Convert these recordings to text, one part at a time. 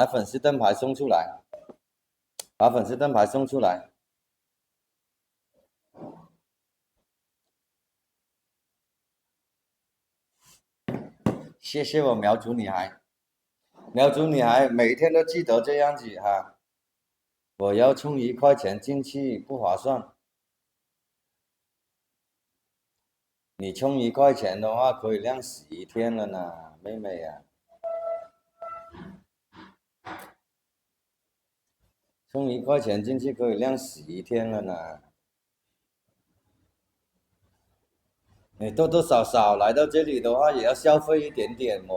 把粉丝灯牌送出来，把粉丝灯牌送出来。谢谢我苗族女孩，苗族女孩每天都记得这样子哈。我要充1块钱进去不划算，你充1块钱的话可以晾11天了呢，妹妹呀、充1块钱进去可以晾11天了呢。你多多少少来到这里的话，也要消费一点点嘛，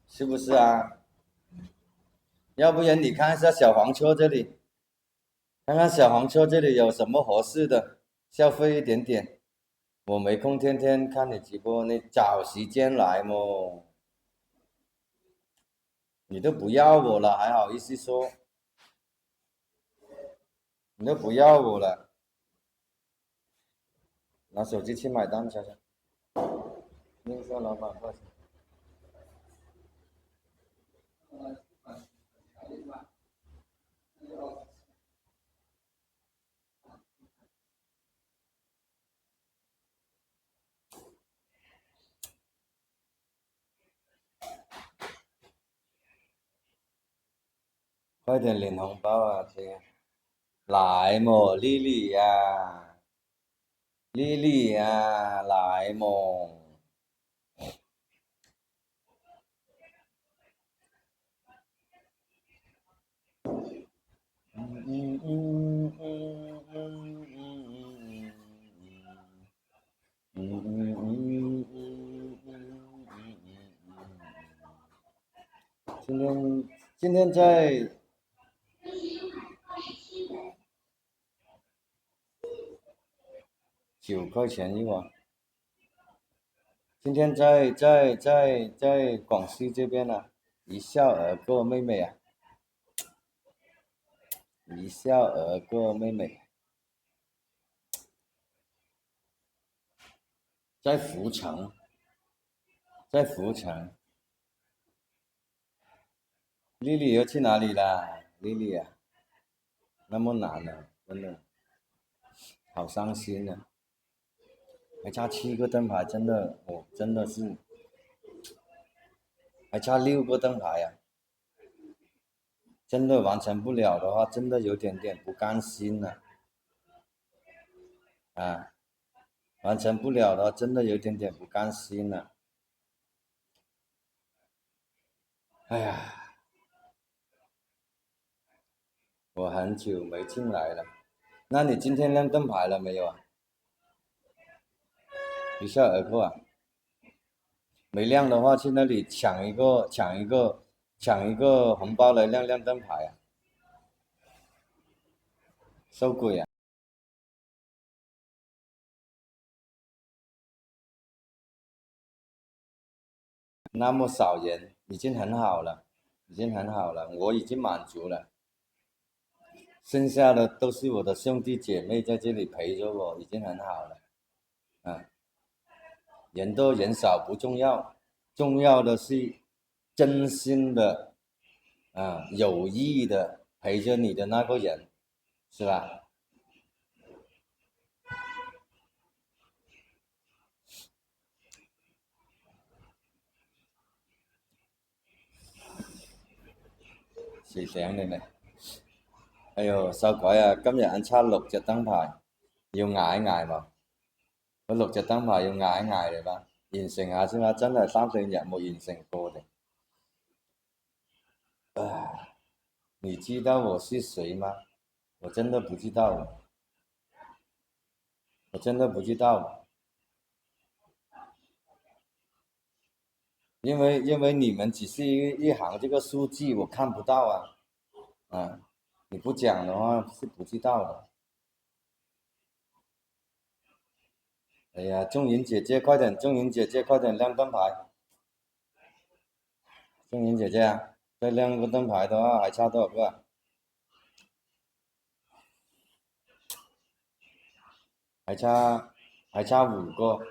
是不是啊？要不然你看一下小黄车这里，看看小黄车这里有什么合适的，消费一点点。我没空天天看你直播，你找时间来嘛。你都不要我了，还好意思说？你都不要我了，拿手机去买单，瞧瞧。那个老板快快点领红包啊！天，来嘛，丽丽呀，丽丽呀，来嘛。嗯嗯嗯嗯嗯嗯嗯今天在9块钱一碗。今天在广西这边呢，一笑而过，妹妹啊，一笑而过，妹妹，在福城，在福城。丽丽又去哪里啦？丽丽啊，那么难呢、真的，好伤心啊！还差7个灯牌，真的，我真的是，还差6个灯牌呀、真的完成不了的话，真的有点点不甘心了啊！完成不了的话，真的有点点不甘心了。哎呀，我很久没进来了。那你今天亮灯牌了没有啊？一笑而过啊？没亮的话，去那里抢一个红包来亮灯牌啊！受鬼啊！那么少人，已经很好了，已经很好了，我已经满足了。剩下的都是我的兄弟姐妹在这里陪着我，已经很好了。啊，人多人少不重要，重要的是真心的啊，有意的陪着你的那个人，是吧？是這樣嘅咩？哎呦，收鬼啊！今日眼差6隻燈牌，要捱一捱嘛？嗰6隻燈牌要捱一捱嚟吧，完成下先啦。真係3、4日冇完成過的。唉，你知道我是誰嗎？我真的不知道，我真的不知道，因为你们只是一行这个数据，我看不到啊。啊，你不讲的话是不知道的。哎呀，仲云姐姐快点，仲云姐姐快点亮灯牌，仲云姐姐啊，再亮个灯牌的话还差多少个啊？还差5个，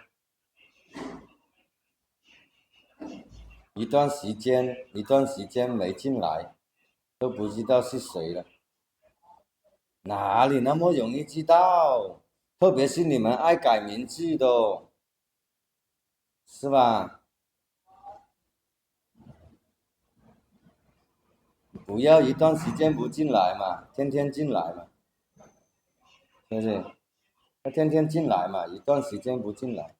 一段时间没进来，都不知道是谁了。哪里那么容易知道？特别是你们爱改名字的，是吧？不要一段时间不进来嘛，天天进来嘛，是不是？要天天进来嘛，一段时间不进来。